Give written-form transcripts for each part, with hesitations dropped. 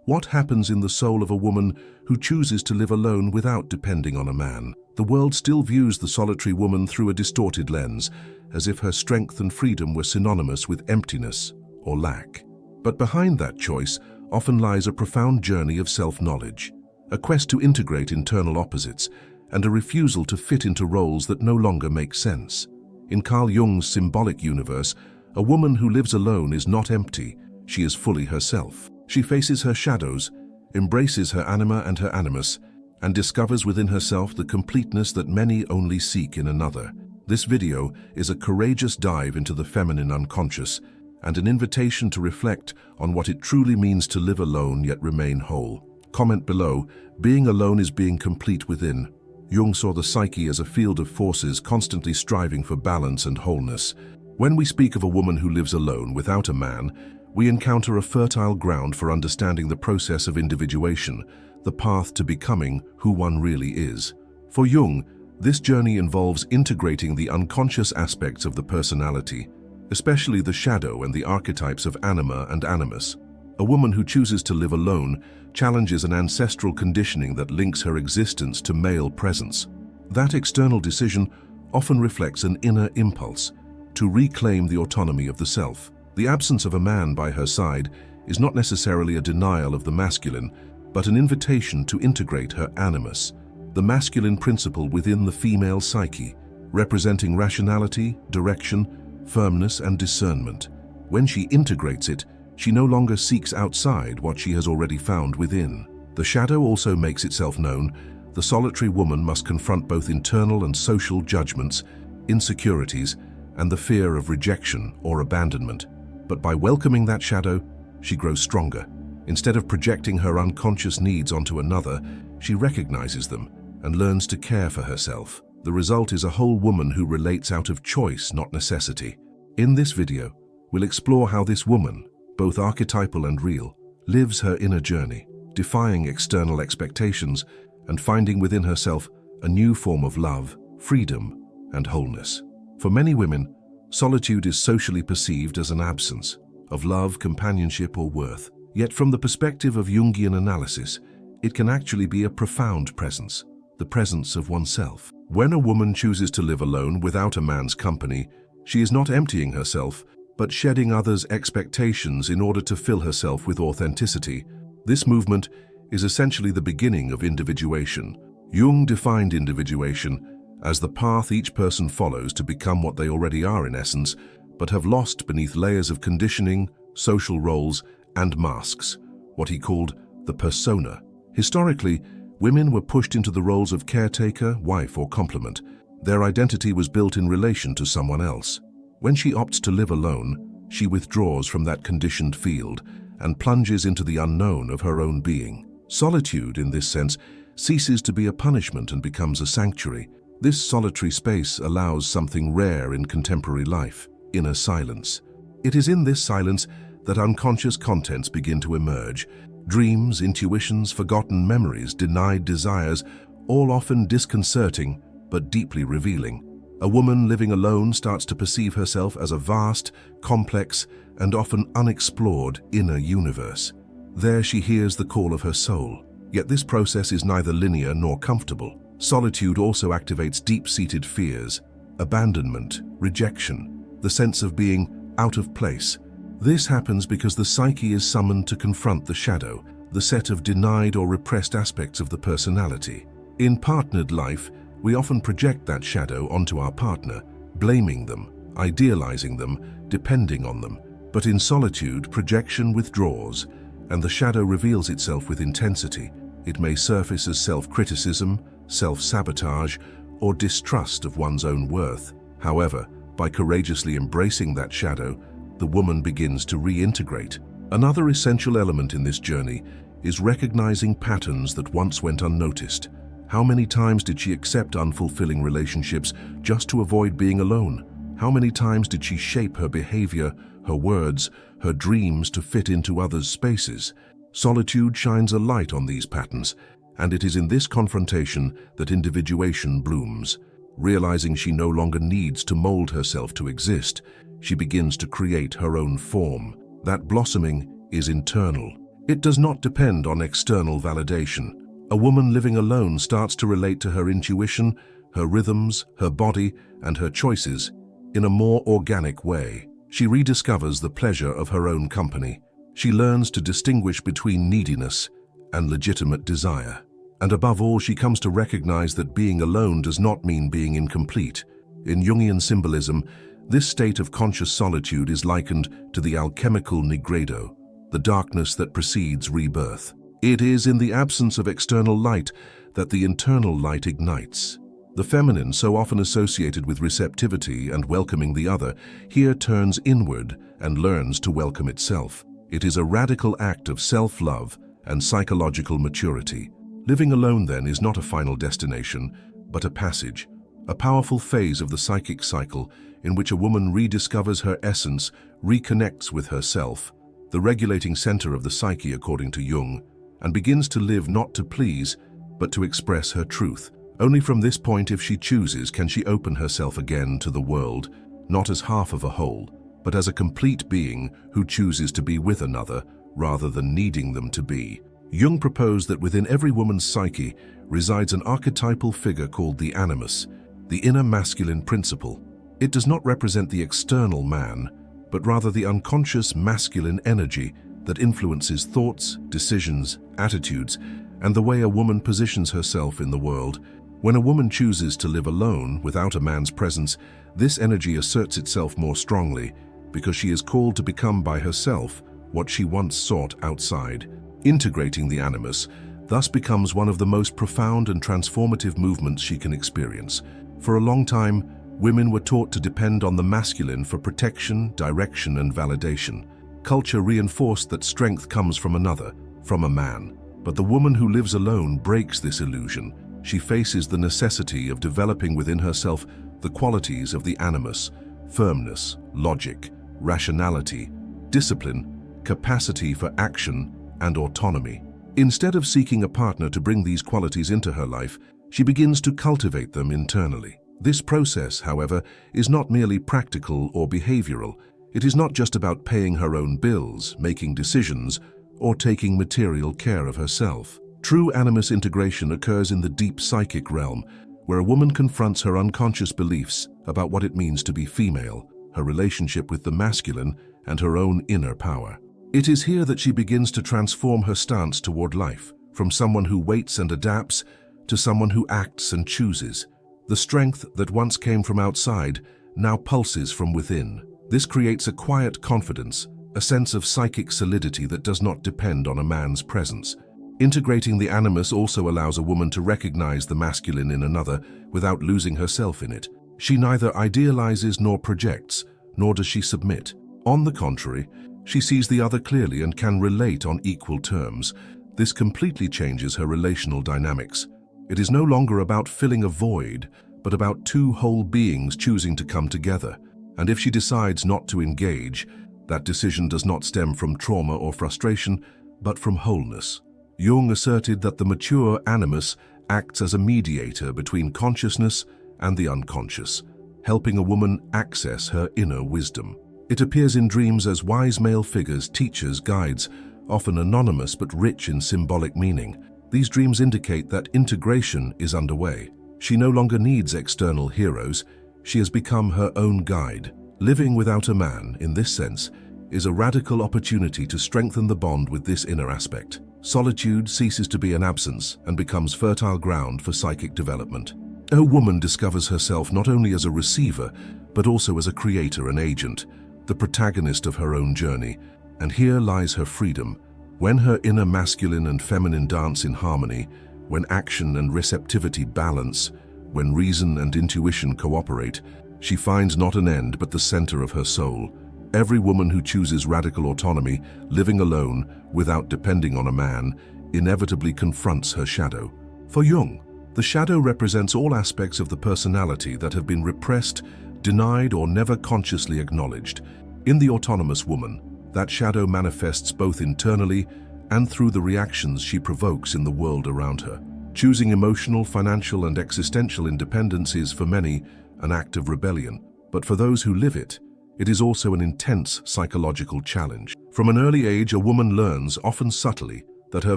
What happens in the soul of a woman who chooses to live alone without depending on a man? The world still views the solitary woman through a distorted lens, as if her strength and freedom were synonymous with emptiness or lack. But behind that choice often lies a profound journey of self-knowledge, a quest to integrate internal opposites, and a refusal to fit into roles that no longer make sense. In Carl Jung's symbolic universe, a woman who lives alone is not empty, she is fully herself. She faces her shadows, embraces her anima and her animus, and discovers within herself the completeness that many only seek in another. This video is a courageous dive into the feminine unconscious and an invitation to reflect on what it truly means to live alone yet remain whole. Comment below, being alone is being complete within. Jung saw the psyche as a field of forces constantly striving for balance and wholeness. When we speak of a woman who lives alone without a man, we encounter a fertile ground for understanding the process of individuation, the path to becoming who one really is. For Jung, this journey involves integrating the unconscious aspects of the personality, especially the shadow and the archetypes of anima and animus. A woman who chooses to live alone challenges an ancestral conditioning that links her existence to male presence. That external decision often reflects an inner impulse to reclaim the autonomy of the self. The absence of a man by her side is not necessarily a denial of the masculine, but an invitation to integrate her animus, the masculine principle within the female psyche, representing rationality, direction, firmness, and discernment. When she integrates it, she no longer seeks outside what she has already found within. The shadow also makes itself known. The solitary woman must confront both internal and social judgments, insecurities, and the fear of rejection or abandonment. But by welcoming that shadow, she grows stronger. Instead of projecting her unconscious needs onto another, she recognizes them and learns to care for herself. The result is a whole woman who relates out of choice, not necessity. In this video, we'll explore how this woman, both archetypal and real, lives her inner journey, defying external expectations and finding within herself a new form of love, freedom, and wholeness. For many women, solitude is socially perceived as an absence of love, companionship, or worth. Yet from the perspective of Jungian analysis, it can actually be a profound presence, the presence of oneself. When a woman chooses to live alone without a man's company, she is not emptying herself, but shedding others' expectations in order to fill herself with authenticity. This movement is essentially the beginning of individuation. Jung defined individuation as the path each person follows to become what they already are in essence, but have lost beneath layers of conditioning, social roles, and masks, what he called the persona. Historically, women were pushed into the roles of caretaker, wife, or complement. Their identity was built in relation to someone else. When she opts to live alone, she withdraws from that conditioned field and plunges into the unknown of her own being. Solitude, in this sense, ceases to be a punishment and becomes a sanctuary. This solitary space allows something rare in contemporary life: inner silence. It is in this silence that unconscious contents begin to emerge. Dreams, intuitions, forgotten memories, denied desires, all often disconcerting but deeply revealing. A woman living alone starts to perceive herself as a vast, complex, and often unexplored inner universe. There she hears the call of her soul. Yet this process is neither linear nor comfortable. Solitude also activates deep-seated fears: abandonment, rejection, the sense of being out of place. This happens because the psyche is summoned to confront the shadow, the set of denied or repressed aspects of the personality. In partnered life, we often project that shadow onto our partner, blaming them, idealizing them, depending on them. But in solitude, projection withdraws, and the shadow reveals itself with intensity. It may surface as self-criticism, self-sabotage, or distrust of one's own worth. However, by courageously embracing that shadow, the woman begins to reintegrate. Another essential element in this journey is recognizing patterns that once went unnoticed. How many times did she accept unfulfilling relationships just to avoid being alone? How many times did she shape her behavior, her words, her dreams to fit into others' spaces? Solitude shines a light on these patterns, and it is in this confrontation that individuation blooms. Realizing she no longer needs to mold herself to exist, she begins to create her own form. That blossoming is internal. It does not depend on external validation. A woman living alone starts to relate to her intuition, her rhythms, her body, and her choices in a more organic way. She rediscovers the pleasure of her own company. She learns to distinguish between neediness and legitimate desire. And above all, she comes to recognize that being alone does not mean being incomplete. In Jungian symbolism, this state of conscious solitude is likened to the alchemical nigredo, the darkness that precedes rebirth. It is in the absence of external light that the internal light ignites. The feminine, so often associated with receptivity and welcoming the other, here turns inward and learns to welcome itself. It is a radical act of self-love and psychological maturity. Living alone, then, is not a final destination, but a passage, a powerful phase of the psychic cycle in which a woman rediscovers her essence, reconnects with herself, the regulating center of the psyche according to Jung, and begins to live not to please, but to express her truth. Only from this point, if she chooses, can she open herself again to the world, not as half of a whole, but as a complete being who chooses to be with another rather than needing them to be. Jung proposed that within every woman's psyche resides an archetypal figure called the animus, the inner masculine principle. It does not represent the external man, but rather the unconscious masculine energy that influences thoughts, decisions, attitudes, and the way a woman positions herself in the world. When a woman chooses to live alone without a man's presence, this energy asserts itself more strongly because she is called to become by herself what she once sought outside. Integrating the animus thus becomes one of the most profound and transformative movements she can experience. For a long time, women were taught to depend on the masculine for protection, direction, and validation. Culture reinforced that strength comes from another, from a man. But the woman who lives alone breaks this illusion. She faces the necessity of developing within herself the qualities of the animus: firmness, logic, rationality, discipline, capacity for action, and autonomy. Instead of seeking a partner to bring these qualities into her life, she begins to cultivate them internally. This process, however, is not merely practical or behavioral. It is not just about paying her own bills, making decisions, or taking material care of herself. True animus integration occurs in the deep psychic realm, where a woman confronts her unconscious beliefs about what it means to be female, her relationship with the masculine, and her own inner power. It is here that she begins to transform her stance toward life, from someone who waits and adapts to someone who acts and chooses. The strength that once came from outside now pulses from within. This creates a quiet confidence, a sense of psychic solidity that does not depend on a man's presence. Integrating the animus also allows a woman to recognize the masculine in another without losing herself in it. She neither idealizes nor projects, nor does she submit. On the contrary, she sees the other clearly and can relate on equal terms. This completely changes her relational dynamics. It is no longer about filling a void, but about two whole beings choosing to come together. And if she decides not to engage, that decision does not stem from trauma or frustration, but from wholeness. Jung asserted that the mature animus acts as a mediator between consciousness and the unconscious, helping a woman access her inner wisdom. It appears in dreams as wise male figures, teachers, guides, often anonymous but rich in symbolic meaning. These dreams indicate that integration is underway. She no longer needs external heroes. She has become her own guide. Living without a man, in this sense, is a radical opportunity to strengthen the bond with this inner aspect. Solitude ceases to be an absence and becomes fertile ground for psychic development. A woman discovers herself not only as a receiver, but also as a creator and agent, the protagonist of her own journey. And here lies her freedom. When her inner masculine and feminine dance in harmony, when action and receptivity balance, when reason and intuition cooperate, she finds not an end but the center of her soul. Every woman who chooses radical autonomy, living alone, without depending on a man, inevitably confronts her shadow. For Jung, the shadow represents all aspects of the personality that have been repressed, denied, or never consciously acknowledged. In the autonomous woman, that shadow manifests both internally and through the reactions she provokes in the world around her. Choosing emotional, financial, and existential independence is, for many, an act of rebellion. But for those who live it, it is also an intense psychological challenge. From an early age, a woman learns, often subtly, that her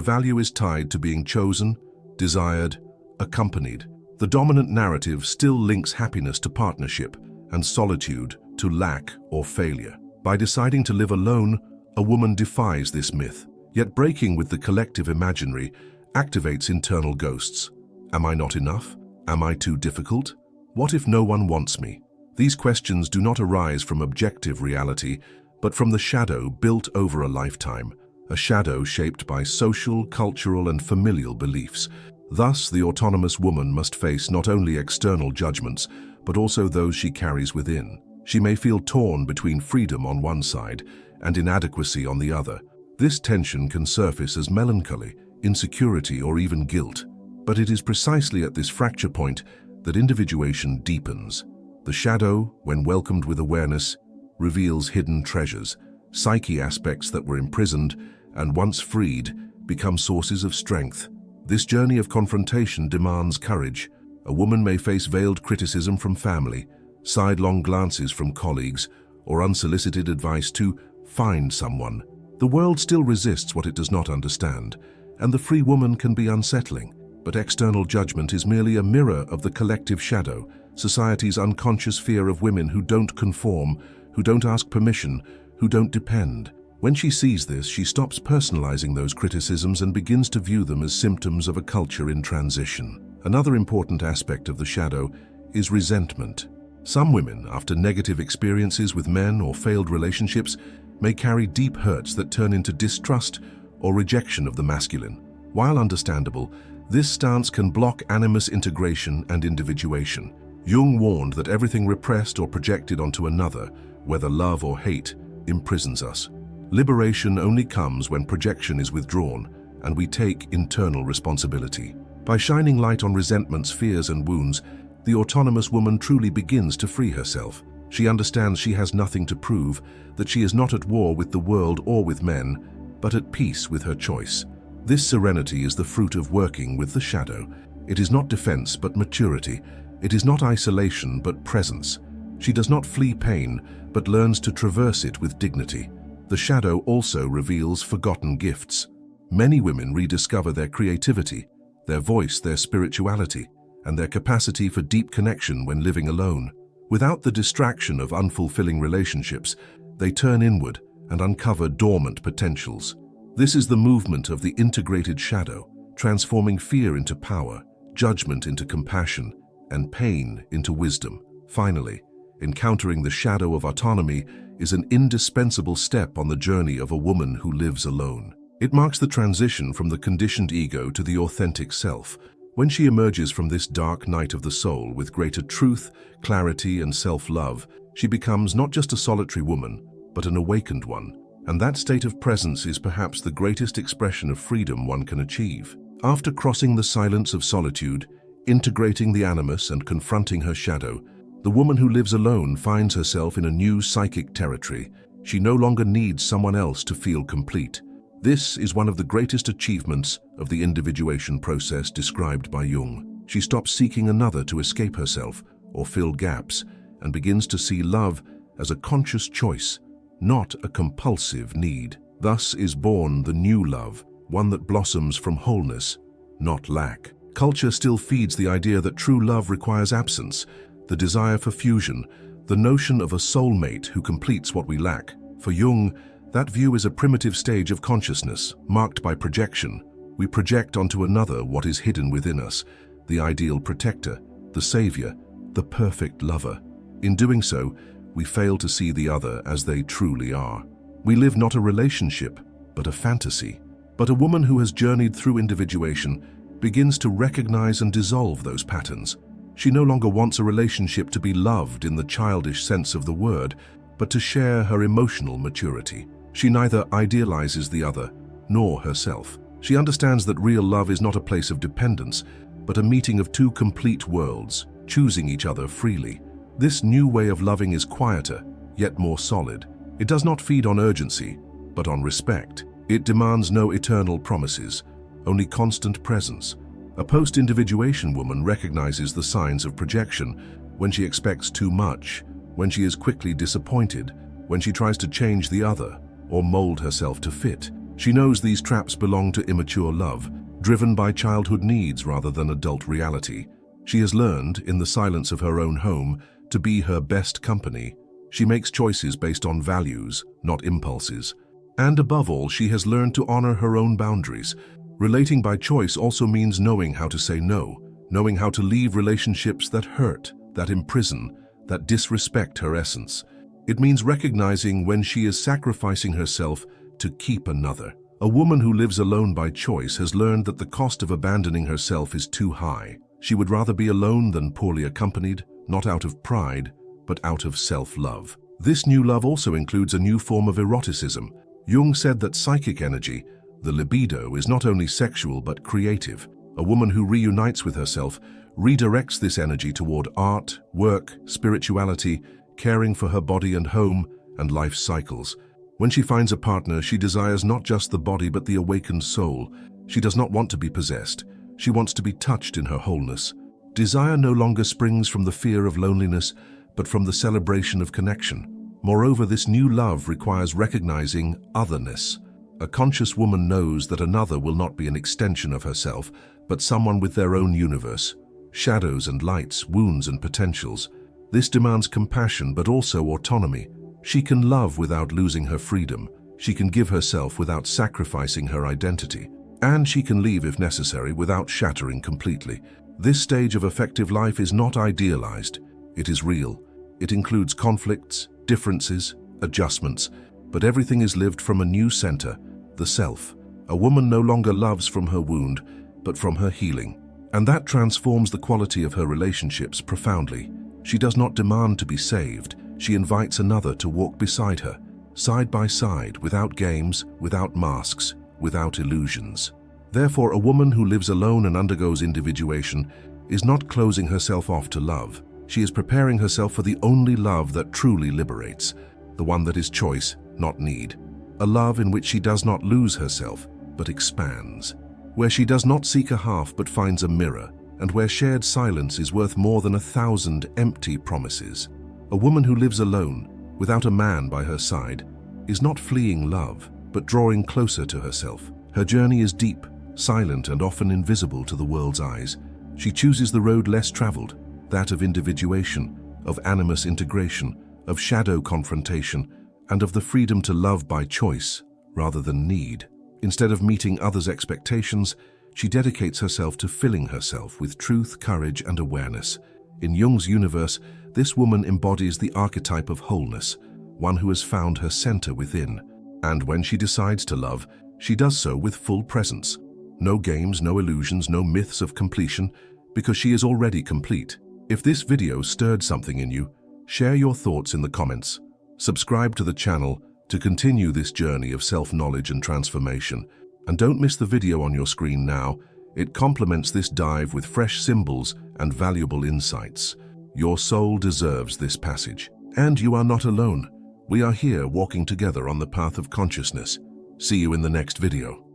value is tied to being chosen, desired, accompanied. The dominant narrative still links happiness to partnership and solitude to lack or failure. By deciding to live alone, a woman defies this myth, yet breaking with the collective imaginary activates internal ghosts. Am I not enough? Am I too difficult? What if no one wants me? These questions do not arise from objective reality, but from the shadow built over a lifetime, a shadow shaped by social, cultural, and familial beliefs. Thus, the autonomous woman must face not only external judgments, but also those she carries within. She may feel torn between freedom on one side and inadequacy on the other. This tension can surface as melancholy, insecurity, or even guilt. But it is precisely at this fracture point that individuation deepens. The shadow, when welcomed with awareness, reveals hidden treasures, psyche aspects that were imprisoned and once freed become sources of strength. This journey of confrontation demands courage. A woman may face veiled criticism from family, sidelong glances from colleagues, or unsolicited advice to find someone. The world still resists what it does not understand, and the free woman can be unsettling. But external judgment is merely a mirror of the collective shadow, society's unconscious fear of women who don't conform, who don't ask permission, who don't depend. When she sees this, she stops personalizing those criticisms and begins to view them as symptoms of a culture in transition. Another important aspect of the shadow is resentment. Some women, after negative experiences with men or failed relationships, may carry deep hurts that turn into distrust or rejection of the masculine. While understandable, this stance can block animus integration and individuation. Jung warned that everything repressed or projected onto another, whether love or hate, imprisons us. Liberation only comes when projection is withdrawn and we take internal responsibility. By shining light on resentments, fears, and wounds, the autonomous woman truly begins to free herself. She understands she has nothing to prove, that she is not at war with the world or with men, but at peace with her choice. This serenity is the fruit of working with the shadow. It is not defense, but maturity. It is not isolation, but presence. She does not flee pain, but learns to traverse it with dignity. The shadow also reveals forgotten gifts. Many women rediscover their creativity, their voice, their spirituality, and their capacity for deep connection when living alone. Without the distraction of unfulfilling relationships, they turn inward and uncover dormant potentials. This is the movement of the integrated shadow, transforming fear into power, judgment into compassion, and pain into wisdom. Finally, encountering the shadow of autonomy is an indispensable step on the journey of a woman who lives alone. It marks the transition from the conditioned ego to the authentic self. When she emerges from this dark night of the soul with greater truth, clarity, and self-love, she becomes not just a solitary woman, but an awakened one. And that state of presence is perhaps the greatest expression of freedom one can achieve. After crossing the silence of solitude, integrating the animus, and confronting her shadow, the woman who lives alone finds herself in a new psychic territory. She no longer needs someone else to feel complete. This is one of the greatest achievements of the individuation process described by Jung. She stops seeking another to escape herself or fill gaps, and begins to see love as a conscious choice, not a compulsive need. Thus is born the new love, one that blossoms from wholeness, not lack. Culture still feeds the idea that true love requires absence, the desire for fusion, the notion of a soulmate who completes what we lack. For Jung, that view is a primitive stage of consciousness, marked by projection. We project onto another what is hidden within us, the ideal protector, the savior, the perfect lover. In doing so, we fail to see the other as they truly are. We live not a relationship, but a fantasy. But a woman who has journeyed through individuation begins to recognize and dissolve those patterns. She no longer wants a relationship to be loved in the childish sense of the word, but to share her emotional maturity. She neither idealizes the other, nor herself. She understands that real love is not a place of dependence, but a meeting of two complete worlds, choosing each other freely. This new way of loving is quieter, yet more solid. It does not feed on urgency, but on respect. It demands no eternal promises, only constant presence. A post-individuation woman recognizes the signs of projection when she expects too much, when she is quickly disappointed, when she tries to change the other or mold herself to fit. She knows these traps belong to immature love, driven by childhood needs rather than adult reality. She has learned, in the silence of her own home, to be her best company. She makes choices based on values, not impulses. And above all, she has learned to honor her own boundaries. Relating by choice also means knowing how to say no, knowing how to leave relationships that hurt, that imprison, that disrespect her essence. It means recognizing when she is sacrificing herself to keep another. A woman who lives alone by choice has learned that the cost of abandoning herself is too high. She would rather be alone than poorly accompanied, not out of pride, but out of self-love. This new love also includes a new form of eroticism. Jung said that psychic energy, the libido, is not only sexual but creative. A woman who reunites with herself redirects this energy toward art, work, spirituality, caring for her body and home, and life cycles. When she finds a partner, she desires not just the body but the awakened soul. She does not want to be possessed. She wants to be touched in her wholeness. Desire no longer springs from the fear of loneliness, but from the celebration of connection. Moreover, this new love requires recognizing otherness. A conscious woman knows that another will not be an extension of herself, but someone with their own universe, shadows and lights, wounds and potentials. This demands compassion but also autonomy. She can love without losing her freedom. She can give herself without sacrificing her identity. And she can leave if necessary without shattering completely. This stage of effective life is not idealized. It is real. It includes conflicts, differences, adjustments, but everything is lived from a new center, the self. A woman no longer loves from her wound, but from her healing. And that transforms the quality of her relationships profoundly. She does not demand to be saved. She invites another to walk beside her, side by side, without games, without masks, without illusions. Therefore, a woman who lives alone and undergoes individuation is not closing herself off to love. She is preparing herself for the only love that truly liberates, the one that is choice, not need. A love in which she does not lose herself, but expands. Where she does not seek a half but finds a mirror, and where shared silence is worth more than 1,000 empty promises. A woman who lives alone, without a man by her side, is not fleeing love, but drawing closer to herself. Her journey is deep, silent, and often invisible to the world's eyes. She chooses the road less traveled, that of individuation, of animus integration, of shadow confrontation, and of the freedom to love by choice rather than need. Instead of meeting others' expectations, she dedicates herself to filling herself with truth, courage, and awareness. In Jung's universe, this woman embodies the archetype of wholeness, one who has found her center within. And when she decides to love, she does so with full presence. No games, no illusions, no myths of completion, because she is already complete. If this video stirred something in you, share your thoughts in the comments. Subscribe to the channel to continue this journey of self-knowledge and transformation. And don't miss the video on your screen now. It complements this dive with fresh symbols and valuable insights. Your soul deserves this passage. And you are not alone. We are here walking together on the path of consciousness. See you in the next video.